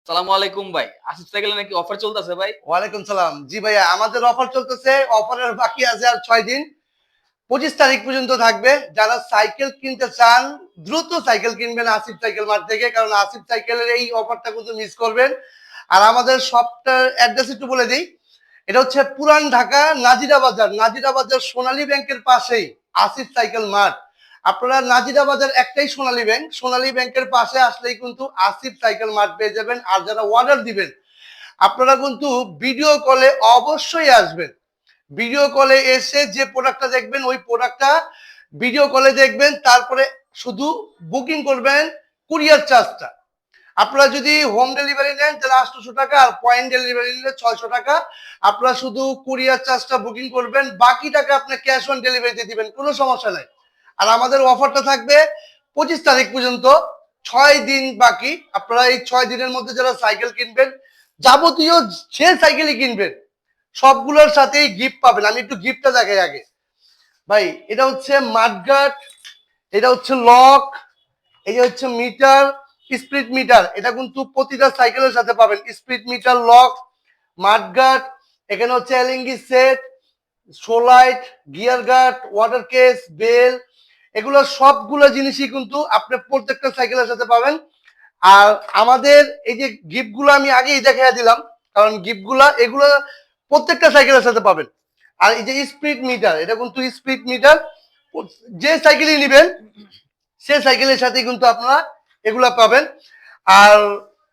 সালামু আলাইকুম ভাই। আসিফ সাইকেলে নাকি অফার চলতেছে ভাই? ওয়ালাইকুম সালাম। জি ভাইয়া, আমাদের অফার চলতেছে। অফারের বাকি আছে আর 6 দিন। 25 তারিখ পর্যন্ত থাকবে। যারা সাইকেল কিনতে চান দ্রুত সাইকেল কিনবেন আসিফ সাইকেল মার্ট থেকে, কারণ আসিফ সাইকেলের এই অফারটা কিন্তু মিস করবেন। আর আমাদের শপটার অ্যাড্রেস একটু বলে দিই। এটা হচ্ছে পুরান ঢাকা নাজিরা বাজার, নাজিরা বাজার সোনালী ব্যাংকের পাশেই আসিফ সাইকেল মার্ট। আপনারা নাজিরা বাজার একটাই সোনালী ব্যাংক, সোনালী ব্যাংকের পাশে আসলেই কিন্তু আসিফ সাইকেল মার্ট পেয়ে যাবেন। আর যারা অর্ডার দিবেন আপনারা কিন্তু ভিডিও কলে অবশ্যই আসবেন। ভিডিও কলে এসে যে প্রোডাক্টটা দেখবেন ওই প্রোডাক্টটা ভিডিও কলে দেখবেন, তারপরে শুধু বুকিং করবেন কুরিয়ার চার্জটা। আপনারা যদি হোম ডেলিভারি নেন তাহলে 800 টাকা, আর পয়েন্ট ডেলিভারি নিলে 600 টাকা। আপনারা শুধু কুরিয়ার চার্জটা বুকিং করবেন, বাকি টাকা আপনি ক্যাশ অন ডেলিভারিতে দিবেন, কোনো সমস্যা নাই। আর আমাদের অফারটা থাকবে 25 তারিখ পর্যন্ত, 6 দিন বাকি। আপনারা এই 6 দিনের মধ্যে যারা সাইকেল কিনবেন, যাবতীয় যে সাইকেলই কিনবেন সবগুলোর সাথেই গিফট পাবেন। আমি একটু গিফটটা দেখাই আগে ভাই। এটা হচ্ছে মাডগার্ড, এটা হচ্ছে লক, এই যে হচ্ছে মিটার, স্পিড মিটার। এটা কিন্তু প্রতিটা সাইকেলের সাথে পাবেন। স্পিড মিটার, লক, মাডগার্ড, এখানে হচ্ছে এলএনজি সেট, শোলাইট, gear guard, water case, bell, এগুলো সবগুলো জিনিসই কিন্তু আপনি প্রত্যেকটা সাইকেলের সাথে পাবেন। আর আমাদের এই যে গিফটগুলো আমি আগেই দেখাই দিলাম, কারণ গিফটগুলো এগুলো প্রত্যেকটা সাইকেলের সাথে পাবেন। আর এই যে স্পিড মিটার, এটা কিন্তু স্পিড মিটার, যে সাইকেলই নেবেন সে সাইকেলের সাথে কিন্তু আপনারা এগুলা পাবেন। আর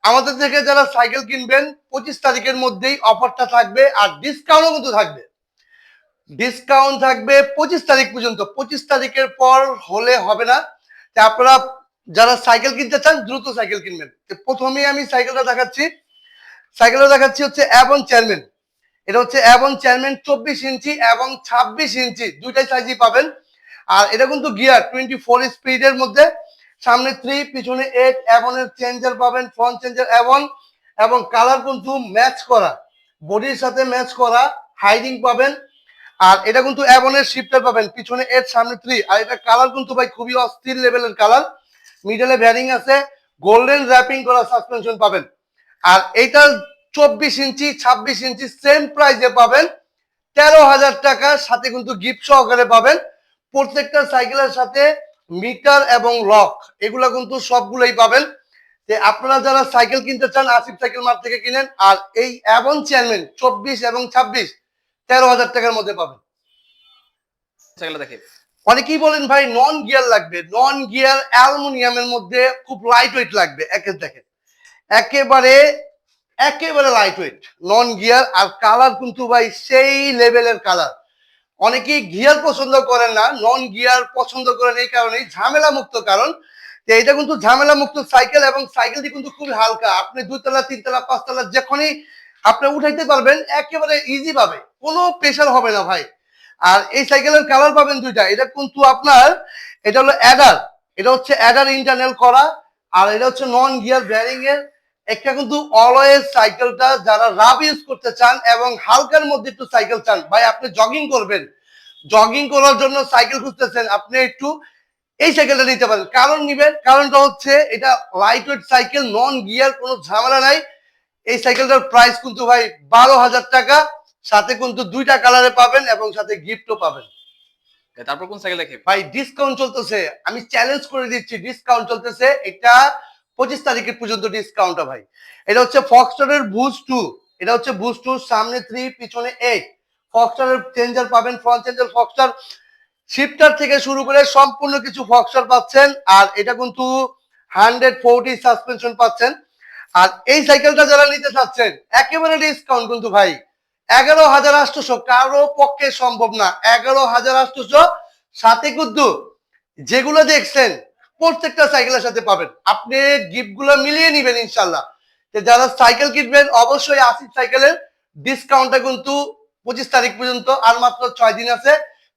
আমাদের থেকে যারা সাইকেল কিনবেন 25 তারিখের মধ্যেই অফারটা থাকবে, আর ডিসকাউন্টও কিন্তু থাকবে। ডিসকাউন্ট থাকবে 25 তারিখ পর্যন্ত। 25 তারিখের পর হলে হবে না। আপনারা যারা সাইকেল কিনতে চান দ্রুত সাইকেল কিনবেন। প্রথমেই আমি সাইকেলটা দেখাচ্ছি। সাইকেলটা দেখাচ্ছি হচ্ছে অ্যাভন চেয়ারম্যান। এটা হচ্ছে অ্যাভন চেয়ারম্যান 24 ইঞ্চি এবং 26 ইঞ্চি দুইটাই সাইজই পাবেন। আর এটা কিন্তু গিয়ার 24 স্পিডের মধ্যে, সামনে 3 পিছনে 8, অ্যাভনের চেঞ্জার পাবেন, ফ্রন্ট চেঞ্জার অ্যাভন, এবং কালার কিন্তু ম্যাচ করা, বডির সাথে ম্যাচ করা হাইডিং পাবেন। আর এটা কিন্তু অ্যাভনের শিফটার পাবেন, পিছনে 8 সামনে 3। আর এটা কালার কিন্তু ভাই খুবই অস্থির লেভেলের কালার। মিডলে ভ্যারিং আছে, গোল্ডেন র্যাপিং করা সাসপেনশন পাবেন। আর এইটা 24 ইঞ্চি 26 ইঞ্চি সেম প্রাইসে পাবেন 13,000 টাকার সাথে কিন্তু গিফট সহকারে পাবেন। প্রত্যেকটা সাইকেলের সাথে মিটার এবং লক এগুলা কিন্তু সবগুলোই পাবেন। যে আপনারা যারা সাইকেল কিনতে চান আসিফ সাইকেল মার্ট থেকে কিনেন। আর এই অ্যাভন চেয়ারম্যান 24 এবং 26 13,000 টাকার মধ্যে পাবেন। সাইকেলটা দেখে। অনেকেই বলেন ভাই নন গিয়ার লাগবে, নন গিয়ার অ্যালুমিনিয়ামের মধ্যে খুব লাইট ওয়েট লাগবে। দেখেন একেবারে একেবারে লাইট ওয়েট নন গিয়ার। আর কালার কিন্তু ভাই সেই লেভেলের কালার। অনেকেই গিয়ার পছন্দ করেন না, নন গিয়ার পছন্দ করেন এই কারণেই ঝামেলা মুক্ত। কারণ এটা কিন্তু ঝামেলা মুক্ত সাইকেল, এবং সাইকেলটি কিন্তু খুবই হালকা। আপনি 2 তলা 3 তলা 5 তলা যখনই আপনি উঠাইতে পারবেন একেবারে ইজি ভাবে, কোনো প্রেশার হবে না ভাই। আর এই সাইকেলের কালার পাবেন দুইটা। এটা কিন্তু আপনার, এটা হলো অ্যাডার, এটা হচ্ছে অ্যাডার ইন্টারনাল করা। আর এটা হচ্ছে নন গিয়ার ব্যারিং এর। একটা কিন্তু অলওয়েজ সাইকেলটা যারা রাফ ইউজ করতে চান এবং হালকার মধ্যে একটু সাইকেল চান, ভাই আপনি জগিং করবেন, জগিং করার জন্য সাইকেল খুঁজতেছেন, আপনি একটু এই সাইকেলটা নিতে পারেন। কারণ নিবেন, কারণটা হচ্ছে এটা light weight cycle, non gear, কোনো ঝামেলা নাই। এই সাইকেলটার প্রাইস কিন্তু ভাই 12,000 টাকা, সাথে কিন্তু দুইটা কালারে পাবেন এবং সাথে গিফটও পাবেন। তারপর কোন সাইকেল দেখে? ভাই ডিসকাউন্ট চলতেছে, আমি চ্যালেঞ্জ করে দিচ্ছি, ডিসকাউন্ট চলতেছে। এটা 25 তারিখের পর্যন্ত ডিসকাউন্টটা ভাই। এটা হচ্ছে ফক্সটনের বুস্ট 2, এটা হচ্ছে বুস্ট 2, সামনে 3 পিছনে 8। ফক্সটনের চেঞ্জার পাবেন, ফ্রন্ট চেঞ্জার ফক্সটন, শিফটার থেকে শুরু করে সম্পূর্ণ কিছু ফক্সটন পাচ্ছেন। আর এটা কিন্তু 140 সাসপেনশন পাচ্ছেন। আর এই সাইকেলটা যারা নিতে চাচ্ছেন একেবারে ডিসকাউন্ট কিন্তু ভাই 11,800, কারো পক্ষে সম্ভব না। 11,800 সাথে কিন্তু যেগুলো দেখছেন প্রত্যেকটা সাইকেলের সাথে পাবেন। আপনি গিফট গুলো মিলিয়ে নিবেন ইনশাল্লাহ। যারা সাইকেল কিনবেন অবশ্যই আসিফ সাইকেলের ডিসকাউন্টটা কিন্তু 25 তারিখ পর্যন্ত, আর মাত্র 6 দিন আছে।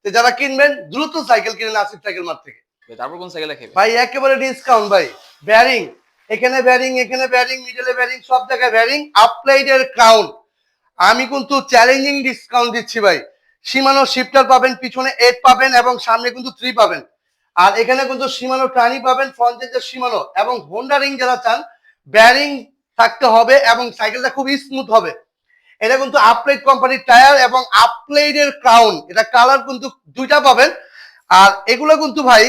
যারা কিনবেন দ্রুত সাইকেল কিনেন আসিফ সাইকেল মার্ট থেকে। তারপর কোন সাইকেল দেখে? ভাই একেবারে ডিসকাউন্ট ভাই। ব্যারিং, এখানে ব্যারিং, এখানে ব্যারিং, মিডলে ব্যারিং, সব জায়গায় ব্যারিং। আপলাইডের ক্রাউন, আমি কিন্তু চ্যালেঞ্জিং ডিসকাউন্ট দিচ্ছি ভাই। সীমানো শিফটার পাবেন, পিছনে 8 পাবেন এবং সামনে কিন্তু 3 পাবেন। আর এখানে কিন্তু সীমানো ট্রানি পাবেন, ফ্রন্ট চেঞ্জার সীমানো, এবং হোন্ডা রিং যারা চান ব্যারিং থাকতে হবে এবং সাইকেলটা খুব স্মুথ হবে। এটা কিন্তু আপলাইড কোম্পানির টায়ার এবং আপলাইডের ক্রাউন, এটা কালার কিন্তু দুইটা পাবেন। আর এগুলো কিন্তু ভাই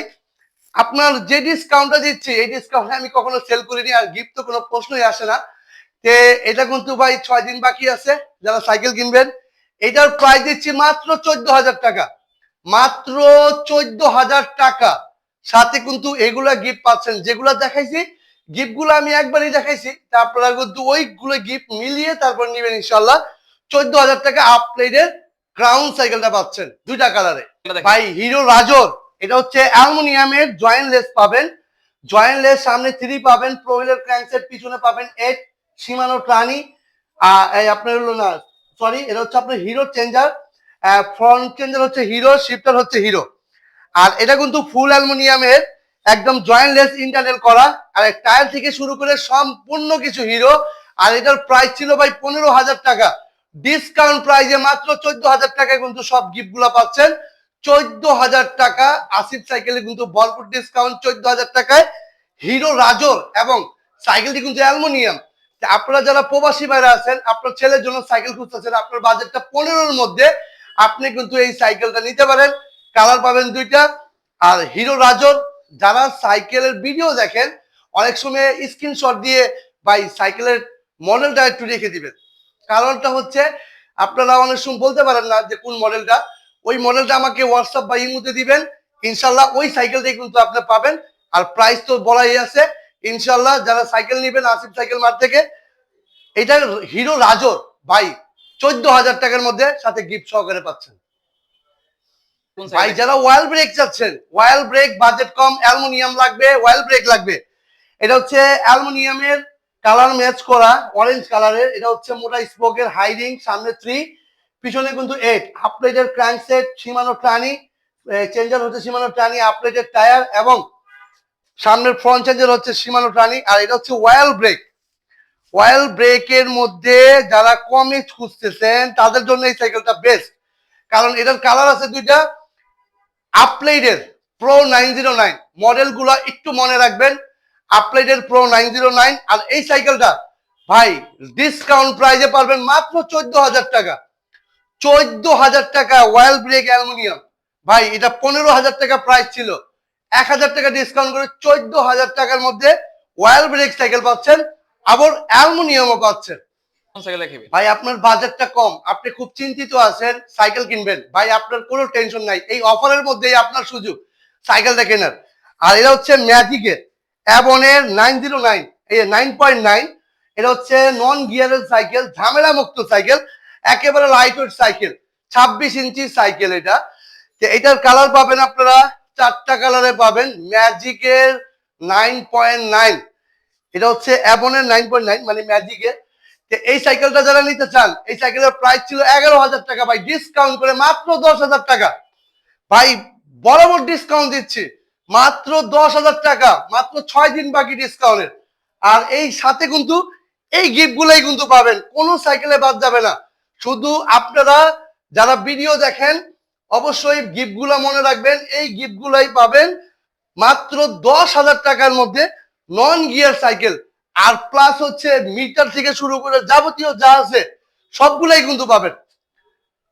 আপনার যে ডিসকাউন্টটা দিচ্ছি এই ডিসকাউন্টে আমি কখনো সেল করিনি, আর গিফট তো কোনো প্রশ্নই আসে না। তে এটা কিন্তু ভাই 6 দিন বাকি আছে, যারা সাইকেল কিনবেন এটার প্রাইস দিচ্ছি মাত্র 14,000 টাকা, মাত্র 14,000 টাকা। সাথে কিন্তু এগুলা গিফট পাচ্ছেন, যেগুলা দেখাইছি গিফট গুলো আমি একবারই দেখাইছি, তা আপনারা কিন্তু ওইগুলো গিফট মিলিয়ে তারপর নিবেন ইনশাল্লাহ। 14,000 টাকা আপগ্রেডের ক্রাউন সাইকেলটা পাচ্ছেন দুইটা কালারে ভাই। হিরো রাজোর, এটা হচ্ছে অ্যালুমিনিয়ামের জয়েন্ট লেস পাবেন, জয়েন্ট লেস সামনে 3 পাবেন, প্রোভিলের ক্র্যাঙ্কসেট পিছনে পাবেন 8, সীমানো ট্রানি আপনার হলো না সরি, এটা হচ্ছে আপনার হিরো চেঞ্জার, ফ্রন্ট চেঞ্জার হচ্ছে হিরো, শিফটার হচ্ছে হিরো। আর এটা কিন্তু ফুল অ্যালুমিনিয়ামের একদম জয়েন্ট লেস ইন্টারনেল করা, আর টায়ার থেকে শুরু করে সম্পূর্ণ কিছু হিরো। আর এটার প্রাইস ছিল ভাই 15,000 টাকা, ডিসকাউন্ট প্রাইসে মাত্র 14,000 টাকায় কিন্তু সব গিফট গুলা পাচ্ছেন। 14,000 টাকা আসিফ সাইকেলে কিন্তু ভরপুর ডিসকাউন্ট, 14,000 টাকায় হিরো রাজোর, এবং সাইকেলটি কিন্তু অ্যালুমিনিয়াম। আপনারা যারা প্রবাসী বাইরে আছেন, আপনার ছেলের জন্য সাইকেল খুঁজতেছেন, আপনার বাজেটটা 15-র মধ্যে, আপনি কিন্তু এই সাইকেলটা নিতে পারেন। কালার পাবেন দুইটা। আর হিরো রাজোর যারা সাইকেলের ভিডিও দেখেন অনেক সময় স্ক্রিনশট দিয়ে ভাই সাইকেলের মডেলটা একটু রেখে দিবেন, কারণটা হচ্ছে আপনারা অনেক সময় বলতে পারেন না যে কোন মডেলটা, ওই মডেলটা আমাকে হোয়াটসঅ্যাপ বা ইমোতে দিবেন, ইনশাল্লাহ ওই সাইকেলটাই কিন্তু আপনি পাবেন। আর প্রাইস তো বলাই আছে ইনশাল্লাহ। যারা সাইকেল নেবেন আসিফ সাইকেল মার্ট থেকে, এটা হিরো রাজোর ভাই 14,000 টাকার মধ্যে সাথে গিফট সহকারে পাচ্ছেন ভাই। যারা ওয়াইল ব্রেক চাচ্ছেন, ওয়াইল ব্রেক বাজেট কম, অ্যালুমিনিয়াম লাগবে, ওয়াইল ব্রেক লাগবে, এটা হচ্ছে অ্যালুমিনিয়ামের কালার ম্যাচ করা অরেঞ্জ কালারের, এটা হচ্ছে মোটা স্পোকের হাইরিং, সামনে 3 পিছনে কিন্তু 8, আপলেটের ক্র্যাঙ্কসেট, সীমানো ট্রানি চেঞ্জার হচ্ছে সীমানো ট্রানি, আপলেটের টায়ার এবং সামনের ফ্রন্ট চেঞ্জার হচ্ছে সীমানো ট্রানি। আর এটা হচ্ছে ওয়াইল ব্রেক, ওয়াইল ব্রেকের মধ্যে যারা কমে খুঁজতেছেন তাদের জন্য এই সাইকেলটা বেস্ট, কারণ এটার কালার আছে দুইটা। আপলাইডের প্রো 909 মডেল গুলা একটু মনে রাখবেন, আপলাইডের প্রো 909। আর এই সাইকেলটা ভাই ডিসকাউন্ট প্রাইসে পারবেন মাত্র 14,000 টাকা, 14,000 টাকা ওয়াইল ব্রেক অ্যালুমিনিয়াম ভাই। এটা 15,000 টাকা প্রাইস ছিল, 1,000 টাকা ডিসকাউন্ট করে 14,000 টাকার মধ্যে ওয়াইল ব্রেক সাইকেল পাচ্ছেন, আবার অ্যালুমিনিয়ামও পাচ্ছেন ভাই। আপনার বাজেটটা কম, আপনি খুব চিন্তিত আছেন সাইকেল কিনবেন ভাই, আপনার কোনো টেনশন নাই, এই অফারের মধ্যেই আপনার সুযোগ সাইকেলটা কেনার। আর এটা হচ্ছে ম্যাজিকের অ্যাবনের 909, এই 9.9, এটা হচ্ছে নন গিয়ারের সাইকেল, ঝামেলা মুক্ত সাইকেল, একেবারে লাইট ওয়েট সাইকেল, 26 ইঞ্চি সাইকেল এটা। এটার কালার পাবেন আপনারা 4টা কালারে পাবেন। ম্যাজিকের 9.9, এটা হচ্ছে অ্যাবনের 9.9 মানে ম্যাজিকের। এই সাইকেলটা যারা নিতে চান, এই সাইকেলের প্রাইস ছিল 11,000 টাকা ভাই, ডিসকাউন্ট করে মাত্র 10,000 টাকা ভাই, বরাবর ডিসকাউন্ট দিচ্ছি মাত্র 10,000 টাকা, মাত্র 6 দিন বাকি ডিসকাউন্টের। আর এই সাথে কিন্তু এই গিফট গুলাই কিন্তু পাবেন, কোনো সাইকেলে বাদ যাবে না। শুধু আপনারা যারা ভিডিও দেখেন অবশ্যই গিফট গুলা মনে রাখবেন, এই গিফট গুলাই পাবেন মাত্র 10,000 টাকার মধ্যে নন গিয়ার সাইকেল। আর প্লাস হচ্ছে মিটার থেকে শুরু করে যাবতীয় যা আছে সবগুলাই কিন্তু পাবেন।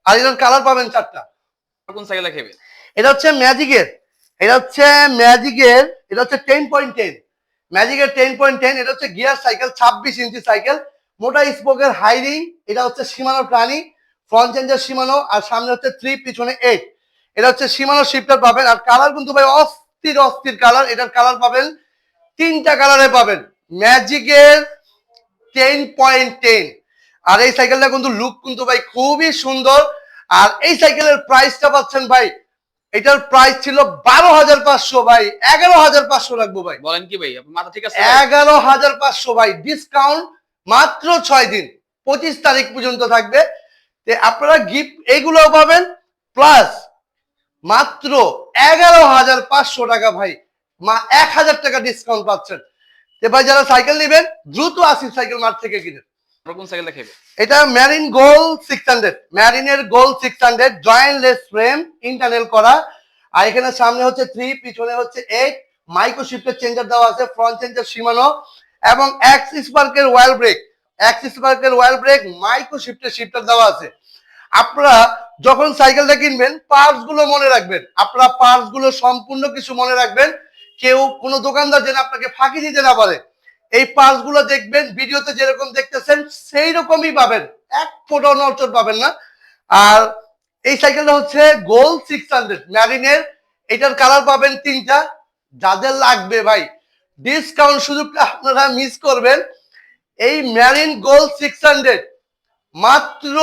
আর এটার কালার পাবেন 4টা। কোন সাইকেল খেবে? এটা হচ্ছে ম্যাজিকের, এটা হচ্ছে ম্যাজিকের, এটা হচ্ছে 10.10, ম্যাজিকের 10.10, এটা হচ্ছে গিয়ার সাইকেল, 26 ইঞ্চি সাইকেল, মোটা স্পোকের হাইরিং, এটা হচ্ছে সীমানো প্রাণী, ফ্রন্ট চেঞ্জার সীমানো, আর সামনে হচ্ছে 3 পিছনে 8, এটা হচ্ছে সীমানো শিফটার পাবেন। আর কালার কিন্তু ভাই অস্থির অস্থির কালার, এটার কালার পাবেন 3টা কালারে পাবেন। ম্যাজিকের 10.10, আর এই সাইকেলটা কিন্তু লুক কিন্তু ভাই খুবই সুন্দর। আর এই সাইকেলের প্রাইসটা পাচ্ছেন ভাই, এটার প্রাইস ছিল 12,500 ভাই, 11,500 রাখবো ভাই। বলেন কি ভাই, আপনার মাথা ঠিক আছে? 11,500 ভাই, ডিসকাউন্ট মাত্র 6 দিন, 25 তারিখ পর্যন্ত থাকবে। আপনারা গিফট এইগুলোও পাবেন, প্লাস মাত্র 11,500 টাকা ভাই, 1,000 টাকা ডিসকাউন্ট পাচ্ছেন। ভাই যারা সাইকেল নেবেন দ্রুত আসিফ সাইকেল মার্ট থেকে কিনেন। কোন সাইকেল খেবে? এটা ম্যারিন গোল্ড 600, ম্যারিনের gold 600 joint less frame internal করা। আর এখানে সামনে হচ্ছে 3, পিছনে হচ্ছে 8, মাইক্রো শিফটের চেঞ্জার দেওয়া আছে, ফ্রন্ট চেঞ্জার সীমানো, এবং এক্স স্পার্কের অয়েল ব্রেক মাইক্রো শিফটার দেওয়া আছে। আপনারা যখন সাইকেলটা কিনবেন পার্টস গুলো মনে রাখবেন, আপনারা পার্টস গুলো সম্পূর্ণ কিছু মনে রাখবেন, কেউ কোনো দোকানদার যেন আপনাকে ফাঁকি দিতে না পারে। এই পার্টস গুলো দেখবেন ভিডিওতে যেরকম দেখতেছেন সেই রকমই পাবেন, এক ফোঁটাও নড়চড় পাবেন না। আর এই সাইকেলটা হচ্ছে গোল্ড 600 ম্যারিনের, এটার কালার পাবেন 3টা। যাদের লাগবে ভাই ডিসকাউন্ট সুযোগটা আপনারা মিস করবেন। এই ম্যারিন গোল্ড 600 মাত্র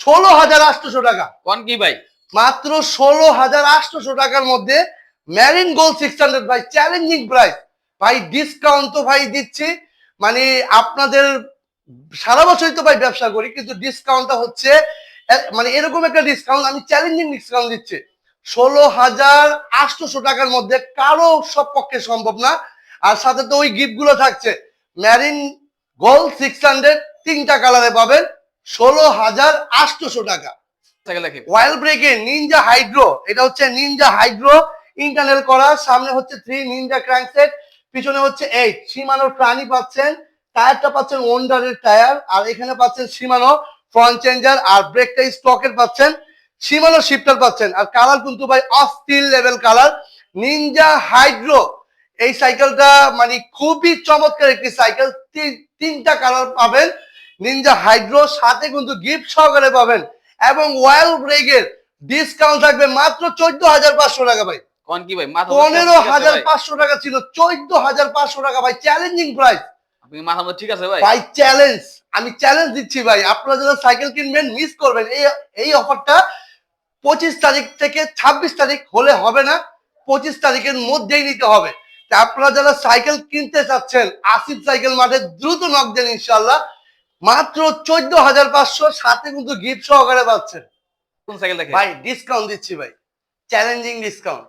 16,800 টাকা। কোন কি ভাই? মাত্র 16,800 টাকার মধ্যে ম্যারিন গোল্ড 600 ভাই, চ্যালেঞ্জিং প্রাইস ভাই। ডিসকাউন্ট তো ভাই দিচ্ছি, মানে আপনাদের সারা বছরই তো ভাই ব্যবসা করি, কিন্তু ডিসকাউন্টটা হচ্ছে মানে এরকম একটা ডিসকাউন্ট, আমি চ্যালেঞ্জিং ডিসকাউন্ট দিচ্ছি। 16,800 টাকার মধ্যে কারো সব পক্ষে সম্ভব না। আর সাথে তো ওই গিফট গুলো থাকছে। ম্যারিন গোল্ড 600 3টা কালারে পাবেন 16,800 টাকা। সাইকেল দেখাবে। ওয়াইল ব্রেকে নিনজা হাইড্রো, এটা হচ্ছে নিনজা হাইড্রো ইন্টারনাল করা, সামনে হচ্ছে 3 নিনজা ক্র্যাঙ্কসেট, পিছনে হচ্ছে 8 শিমানোর প্রাণী পাচ্ছেন। টায়ারটা পাচ্ছেন ওন্ডারের টায়ার, আর এখানে পাচ্ছেন শিমানো ফ্রন্ট চেঞ্জার, আর ব্রেকটা স্টকের পাচ্ছেন, শিমানো শিফটার পাচ্ছেন। আর কালার কিন্তু ভাই অস্থির লেভেল কালার। নিনজা হাইড্রো এই সাইকেলটা মানে খুবই চমৎকার একটি সাইকেল, 3টা কালার পাবেন নিনজা হাইড্রো, সাথে কিন্তু গিফট সহকারে পাবেন। এবং ওয়াইল ব্রেকের ডিসকাউন্ট থাকবে মাত্র 14,500 টাকা ভাই। কোন কি ভাই? মাথা 15,500 টাকা ছিল, 14,500 টাকা ভাই, চ্যালেঞ্জিং প্রাইস। আপনি মাথা মতো ঠিক আছে ভাই? ভাই চ্যালেঞ্জ, আমি চ্যালেঞ্জ দিচ্ছি ভাই, আপনারা যারা সাইকেল কিনবেন মিস করবেন এই অফারটা। 25 তারিখ থেকে 26 তারিখ হলে হবে না, 25 তারিখের মধ্যেই নিতে হবে। তা আপনারা যারা সাইকেল কিনতে চাচ্ছেন আসিফ সাইকেল মাঠে দ্রুত নক দেন ইনশাআল্লাহ। মাত্র 14,500, সাথে কিন্তু গিফট সহকারে পাচ্ছেন। কোন সাইকেল দেখাবে ভাই ডিসকাউন্ট দিচ্ছি ভাই, চ্যালেঞ্জিং ডিসকাউন্ট।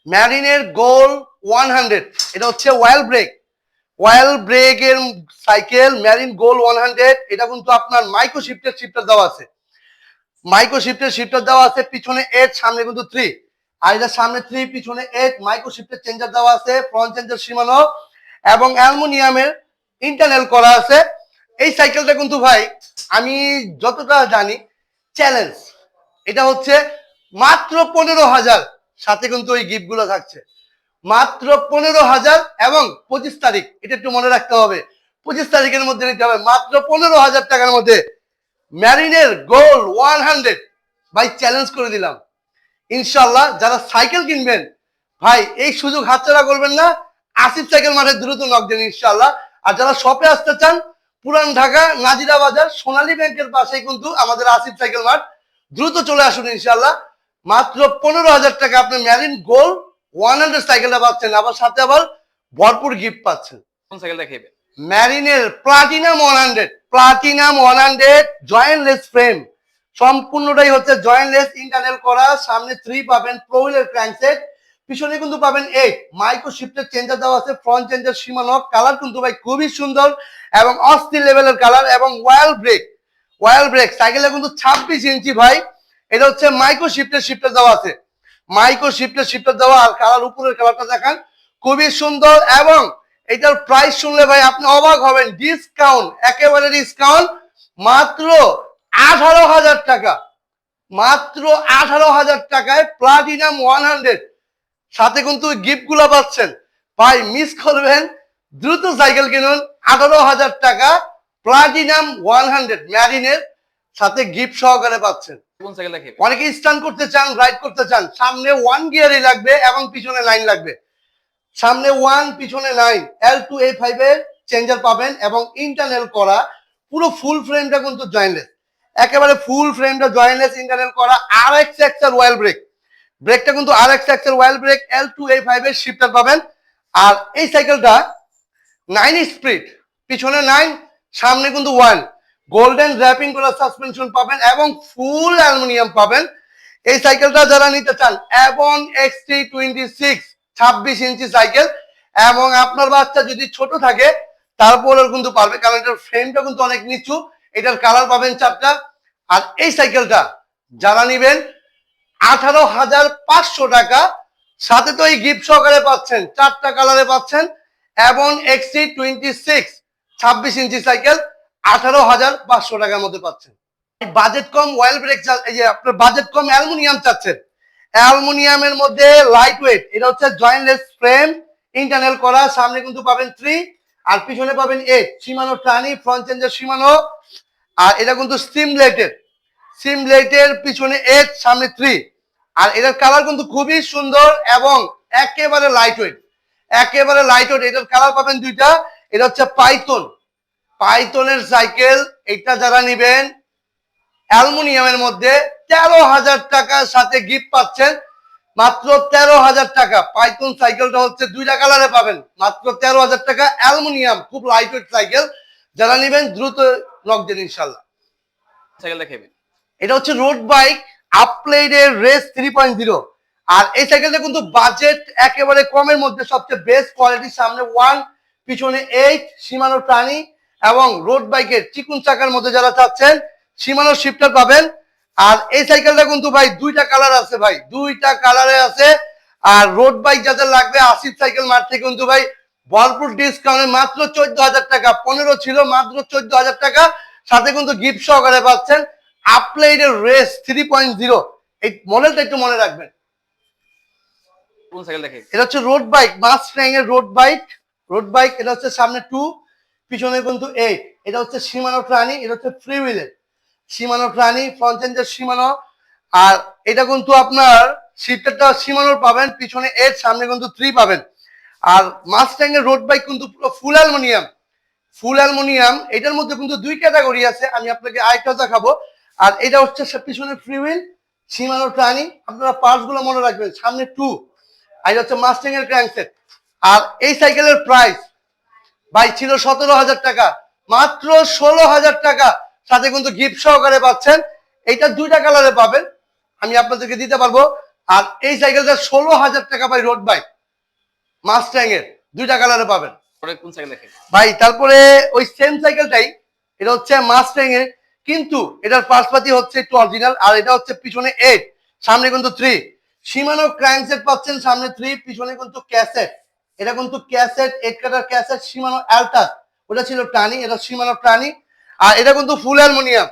ম্যারিনের গোল 100, এটা হচ্ছে ওয়াইল ব্রেকের সাইকেল ম্যারিন গোল 100। এটা কিন্তু আপনার মাইক্রো শিফটার দেওয়া আছে, পিছনে 8 সামনে কিন্তু 3। আর এটা সামনে 3 পিছনে 8, মাইক্রো শিফটার চেঞ্জার দেওয়া আছে, ফ্রন্ট চেঞ্জার সীমানো এবং অ্যালুমিনিয়ামের ইন্টারনাল করা আছে। এই সাইকেলটা কিন্তু ভাই আমি যতটা জানি চ্যালেঞ্জ। এটা হচ্ছে মাত্র 15,000, সাথে কিন্তু ওই গিফট গুলো থাকছে। মাত্র 15,000 এবং 25 তারিখ, এটা একটু মনে রাখতে হবে, 25 তারিখের মধ্যে নিতে হবে। মাত্র 15,000 টাকার মধ্যে ম্যারিনের গোল 100 ভাই, চ্যালেঞ্জ করে দিলাম। ইনশাল্লাহ যারা সাইকেল কিনবেন ভাই এই সুযোগ হাতছাড়া করবেন না, আসিফ সাইকেল মাঠে দ্রুত নক দেন ইনশাল্লাহ। আর যারা শপে আসতে চান পুরান ঢাকা নাজিরা বাজার সোনালী ব্যাংকের পাশেই কিন্তু আমাদের আসিফ সাইকেল মাঠ, দ্রুত চলে আসুন ইনশাল্লাহ। মাত্র 15,000 টাকা আপনি ম্যারিন গোল 100 সাইকেলটা পাচ্ছেন, আবার সাথে আবার ভরপুর গিফট পাচ্ছেন। কোন সাইকেল দেখাবে? ম্যারিনের প্লাটিনাম 100 জয়েন্টলেস ফ্রেম, সম্পূর্ণটাই হচ্ছে জয়েন্টলেস ইন্টারনাল করা, সামনে 3 পাবেন প্রোইলের ক্র্যাঙ্কসেট, পিছনে কিন্তু পাবেন 8 মাইক্রো শিফটের চেঞ্জার দেওয়া আছে, ফ্রন্ট চেঞ্জার সীমানো। কালার কিন্তু ভাই খুবই সুন্দর এবং অস্থির লেভেলের কালার। এবং ওয়াইল ব্রেক সাইকেলটা কিন্তু 26 ইঞ্চি ভাই। এটা হচ্ছে মাইক্রো শিফটের দেওয়া আছে, আর কালার উপরের কালারটা দেখান, খুবই সুন্দর। এবং এটার প্রাইস শুনলে ভাই আপনি অবাক হবেন, ডিসকাউন্ট, একেবারে ডিসকাউন্ট, মাত্র 18,000 টাকা, মাত্র 18,000 টাকায় প্লাটিনাম 100, সাথে কিন্তু গিফট গুলো পাচ্ছেন ভাই, মিস করবেন, দ্রুত সাইকেল কিনুন। 18,000 টাকা প্লাটিনাম 100 ম্যারিনের, সাথে গিফট সহকারে পাচ্ছেন। কোন সাইকেল দেখাবে? অনেকে স্টান্ট করতে চান, রাইড করতে চান, সামনে 1 গিয়ারই লাগবে এবং পিছনে 9 লাগবে, সামনে 1 পিছনে 9, L2A5 এর চেঞ্জার পাবেন এবং ইন্টারনাল করা, পুরো ফুল ফ্রেমটা কিন্তু জয়েন্টলেস, একেবারে ফুল ফ্রেমটা জয়েন্টলেস ইন্টারনাল করা। RXX এর ওয়াইল ব্রেকটা কিন্তু RXX এর ওয়াইল ব্রেক, L2A5 এর শিফটার পাবেন। আর এই সাইকেলটা 9 স্পিড, পিছনে 9, সামনে কিন্তু 1, গোল্ডেন র্যাপিং করা সাসপেনশন পাবেন এবং ফুল অ্যালুমিনিয়াম পাবেন। এই সাইকেলটা যারা নিতে চান, এবং XT26 26 ইঞ্চি সাইকেল, এবং আপনার বাচ্চা যদি ছোট থাকে তারপরেও কিন্তু পারবে, কারণ এটার ফ্রেমটা কিন্তু অনেক নিচু। এটার কালার পাবেন 4টা। আর এই সাইকেলটা যারা নিবেন 18,500 টাকা, সাথে তো এই গিফট সহকারে পাচ্ছেন, 4টা কালারে পাচ্ছেন এবং এক্সি 26 ইঞ্চি সাইকেল 18,500 টাকার মধ্যে পাচ্ছেন। বাজেট কম ওয়েল ব্রেক, এই যে আপনার বাজেট কম অ্যালুমিনিয়াম চাচ্ছেন, অ্যালুমিনিয়ামের মধ্যে লাইট ওয়েট, এটা হচ্ছে জয়েন্টলেস ফ্রেম, ইন্টারনাল করা, সামনে কিন্তু পাবেন 3 আর পিছনে পাবেন 8, শিমানো ট্রানি, ফ্রন্ট চেঞ্জার শিমানো, আর এটা কিন্তু সিমলেটের পিছনে 8 সামনে 3, আর এটার কালার কিন্তু খুবই সুন্দর এবং একেবারে লাইট ওয়েট, এটার কালার পাবেন দুইটা। এটা হচ্ছে পাইথনের সাইকেল, এটা যারা নিবেন অ্যালুমিনিয়ামের মধ্যে 13,000 টাকার সাথে গিফট পাচ্ছেন, মাত্র 13,000 টাকা। পাইথন সাইকেলটা হচ্ছে দুইটা কালারে পাবেন, মাত্র 13,000 টাকা, অ্যালুমিনিয়াম, খুব লাইট ওয়েট সাইকেল। যারা নিবেন দ্রুত নক দেন ইনশাল্লাহ। সাইকেল দেখাবেন, এটা হচ্ছে রোড বাইক আপগ্রেডের রেস 3.0, আর এই সাইকেলটা কিন্তু বাজেট একেবারে কমের মধ্যে, সবচেয়ে বেস্ট কোয়ালিটি, সামনে 1 পিছনে 8, শিমানো ট্রানি এবং রোড বাইকের চিকুন চাকার মধ্যে যারা চাচ্ছেন শিমানো শিফটার পাবেন। আর এই সাইকেলটা কিন্তু ভাই দুইটা কালার আছে, ভাই দুইটা কালারে আছে। আর রোড বাইক যাদের লাগবে আসিফ সাইকেল মার্ট থেকে কিন্তু ভাই ভরপুর ডিসকাউন্টে মাত্র 14,000 টাকা, 15 ছিল, মাত্র 14,000 টাকা, সাথে কিন্তু গিফট সহকারে পাচ্ছেন আপগ্রেডের রেস 3.0। এই মডেলটা একটু মনে রাখবেন। কোন সাইকেল দেখাবেন? এটা হচ্ছে রোড বাইক, মাস্ট্যাং এর রোড বাইক, এটা হচ্ছে সামনে 2 পিছনে কিন্তু 8, এটা হচ্ছে শিমানো ট্রানি, এটা হচ্ছে ফ্রি হুইলের শিমানো ট্রানি, ফ্রন্ট চেঞ্জার শিমানো, আর এটা কিন্তু আপনার শিফটারটা শিমানোর পাবেন, পিছনে 8 সামনে কিন্তু 3 পাবেন। আর মাস্ট্যাং এর রোড বাইক কিন্তু পুরো ফুল অ্যালুমিনিয়াম, এটার মধ্যে কিন্তু 2 ক্যাটাগরি আছে, আমি আপনাকে আরেকটা দেখাবো। আর এটা হচ্ছে পিছনে ফ্রি হুইল শিমানো ট্রানি, আপনারা পার্টস গুলো মনে রাখবেন, সামনে 2, আর এটা হচ্ছে মাস্ট্যাং এর ক্র্যাঙ্কসেট। আর এই সাইকেলের প্রাইস ভাই ছিল 17,000 টাকা, মাত্র 16,000 টাকা, সাথে কিন্তু গিফট সহকারে পাচ্ছেন। এইটা দুইটা কালারে পাবেন, আমি আপনাদেরকে দিতে পারবো। আর এই সাইকেলটা 16,000 টাকা ভাই, রোড বাইক মাস্ট্যাং এর দুইটা কালারে পাবেন কোন সাইকেল দেখাবেন ভাই। তারপরে ওই সেম সাইকেলটাই, এটা হচ্ছে মাস্ট্যাং এর, কিন্তু এটার পার্টসপাতি হচ্ছে একটু অরিজিনাল, আর এটা হচ্ছে পিছনে 8 সামনে কিন্তু 3, শিমানো ক্র্যাঙ্কসেট পাচ্ছেন, সামনে 3 পিছনে কিন্তু ক্যাসেট, এটা কিন্তু ক্যাসেট 8 কাটার ক্যাসেট, শিমানো অ্যালটাস, ওটা ছিল টানি, এটা শিমানো টানি, আর এটা কিন্তু ফুল অ্যালুমিনিয়াম।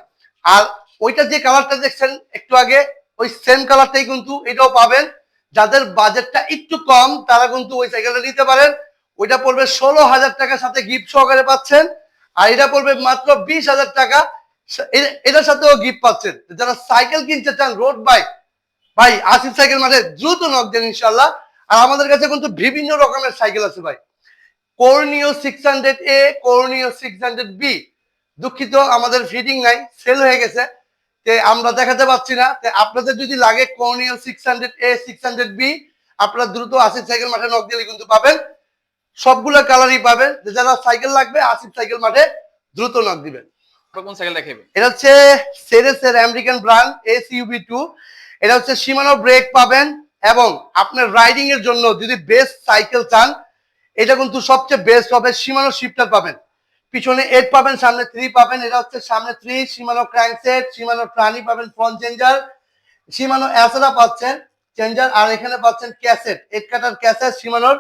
আর ওইটা যে কালারটা দেখছেন একটু আগে, ওই সেম কালারটাই কিন্তু এটাও পাবেন। যাদের বাজেটটা একটু কম তারা কিন্তু ওই সাইকেলটা নিতে পারেন, ওইটা পড়বে 16,000 টাকার সাথে গিফট সহকারে পাচ্ছেন, আর এটা পড়বে মাত্র 20,000 টাকা, এটার সাথেও গিফট পাচ্ছেন। যারা সাইকেল কিনতে চান রোড বাইক, ভাই আসিফ সাইকেল মাঠে দ্রুত নক দেন ইনশাল্লাহ। আর আমাদের কাছে কিন্তু বিভিন্ন রকমের সাইকেল আছে ভাই, কর্নিও 600A, কর্নিও 600B, দুঃখিত আমাদের ফিটিং নাই, সেল হয়ে গেছে, আমরা দেখাতে পাচ্ছি না। আপনাদের যদি লাগে কর্নিও 600A 600B, আপনারা দ্রুত আসিফ সাইকেল মাঠে নক দিলে কিন্তু পাবেন, সবগুলো কালারই পাবেন। যারা সাইকেল লাগবে আসিফ সাইকেল মাঠে দ্রুত নক দিবেন। কোন সাইকেল দেখাবেন? এটা হচ্ছে সেরেসের আমেরিকান ব্র্যান্ড SUV2, এটা হচ্ছে শিমানো ব্রেক পাবেন, এবং আপনার রাইডিং এর জন্য যদি বেস্ট সাইকেল চান, এটা কিন্তু সবচেয়ে বেস্ট হবে। শিমানো শিফটার পাবেন, পিছনে 8 পাবেন, সামনে 3 পাবেন, এটা হচ্ছে সামনে 3, শিমানো ক্র্যাঙ্কসেট, শিমানো ট্রানি পাবেন, ফ্রন্ট চেঞ্জার, শিমানো অ্যাসরা পাচ্ছেন চেঞ্জার, আর এখানে পাচ্ছেন ক্যাসেট 8 কাটার ক্যাসেট শিমানোর।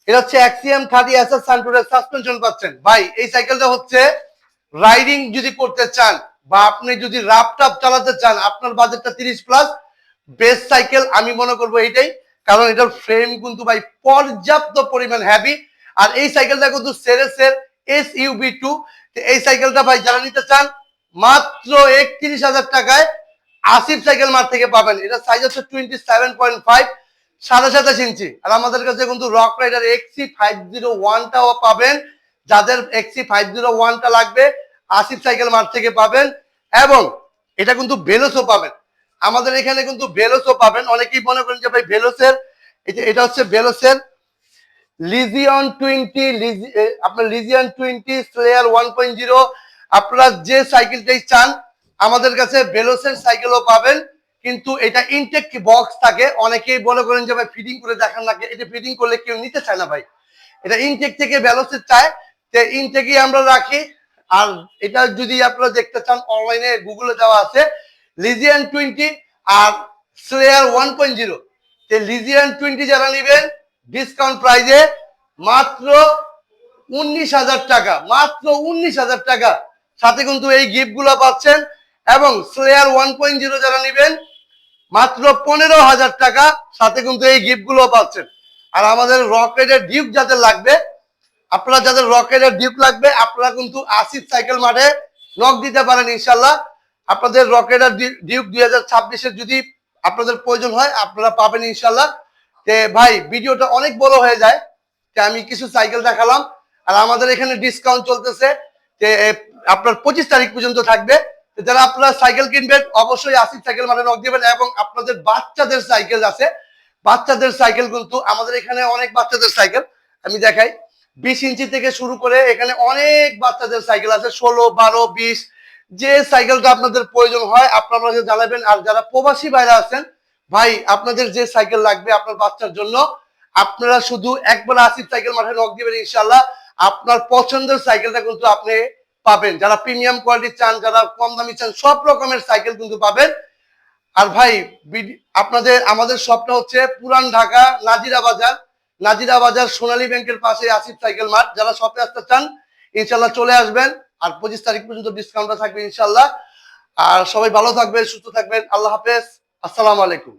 এটা হচ্ছে XCM 30 সানটুরের সাসপেনশন পাচ্ছেন। ভাই এই সাইকেলটা হচ্ছে রাইডিং যদি করতে চান বা আপনি যদি রাফটাপ চালাতে চান, আপনার বাজেটটা 30+, বেস্ট সাইকেল আমি মনে করবো এইটাই, কারণ এটার ফ্রেম কিন্তু ভাই পর্যাপ্ত পরিমাণ হ্যাভি। আর এই সাইকেলটা কিন্তু সেরেসের SUV2, এই সাইকেলটা ভাই যারা নিতে চান মাত্র 31,000 টাকায় আসিফ সাইকেল মার্ট থেকে পাবেন। এটা সাইজ হচ্ছে 27.5, 27.5 ইঞ্চি। আর আমাদের কাছে কিন্তু রক রাইডার XC501টাও পাবেন, যাদের XC501টা লাগবে আসিফ সাইকেল মার্ট থেকে পাবেন। এবং এটা কিন্তু ভেলোসও পাবেন, আমাদের এখানে কিন্তু ভেলোসও পাবেন। অনেকেই মনে করেন যে ভাই ভেলোসের, এটা হচ্ছে ভেলোসের লিজিয়ন 20, আপনার লিজিয়ন 20 স্লেয়ার 1.0, আপনারা যে সাইকেলটাই চান আমাদের কাছে ভেলোসের সাইকেলও পাবেন। কিন্তু এটা ইনটেক বক্স থাকে, অনেকেই মনে করেন যে ভাই ফিটিং করে দেখান না, এটা ফিটিং করলে কেউ নিতে চায় না ভাই, এটা ইনটেক থেকে ভেলোসের চায়, তো ইনটেকই আমরা রাখি। আর এটা যদি আপনারা দেখতে চান অনলাইনে গুগলে দেওয়া আছে লিজিয়ান 20 আর স্লেয়ার 1.0, লিজিয়ান 20 যারা নেবেন ডিসকাউন্ট প্রাইজে মাত্র 19,000 টাকা, মাত্র 19,000 টাকা। সাথে কিন্তু এই গিফট গুলো পাচ্ছেন। এবং স্লেয়ার 1.0 যারা নেবেন মাত্র 15,000 টাকা, সাথে কিন্তু এই গিফট গুলো পাচ্ছেন। আর আমাদের রকেটের ডিউক যাদের লাগবে, আপনারা যাদের রকেটের ডিউক লাগবে, আপনারা কিন্তু আসিফ সাইকেল মাঠে নক দিতে পারেন ইনশাল্লাহ। আপনাদের রকেটের ডিউক 2026-এর যদি আপনাদের প্রয়োজন হয় আপনারা পাবেন ইনশাল্লাহ। তে ভাই ভিডিওটা অনেক বড় হয়ে যায়, তে আমি কিছু সাইকেল দেখালাম। আর আমাদের এখানে ডিসকাউন্ট চলতেছে, তে আপনার 25 তারিখ পর্যন্ত থাকবে। যারা আপনারা সাইকেল কিনবেন অবশ্যই আসিফ সাইকেল মাঠে নক দিবেন। এবং আপনাদের বাচ্চাদের সাইকেল আছে, বাচ্চাদের সাইকেল কিন্তু আমাদের এখানে অনেক বাচ্চাদের সাইকেল আমি দেখাই। 20 ইঞ্চি থেকে শুরু করে এখানে অনেক বাচ্চাদের সাইকেল আছে, 16, 12, 20, যে সাইকেলটা আপনাদের প্রয়োজন হয় আপনারা আমাকে জানাবেন। আর যারা প্রবাসী ভাইরা আছেন, ভাই আপনাদের যে সাইকেল লাগবে আপনার বাচ্চার জন্য, আপনারা শুধু একবার আসিফ সাইকেল মাঠে নক দিবেন ইনশাল্লাহ। আপনার পছন্দের সাইকেলটা কিন্তু আপনি পাবেন। যারা প্রিমিয়াম কোয়ালিটি চান, যারা কম দামি চান, সব রকমের সাইকেল কিন্তু পাবেন। আর ভাই আপনাদের আমাদের শপটা হচ্ছে পুরান ঢাকা নাজিরা বাজার, নাজিরা বাজার সোনালী ব্যাংকের পাশে আসিফ সাইকেল মাঠ। যারা শপে আসতে চান ইনশাল্লাহ চলে আসবেন। আর 25 তারিখ পর্যন্ত ডিসকাউন্টটা থাকবে ইনশাল্লাহ। আর সবাই ভালো থাকবেন, সুস্থ থাকবেন। আল্লাহ হাফেজ, আসসালামু আলাইকুম।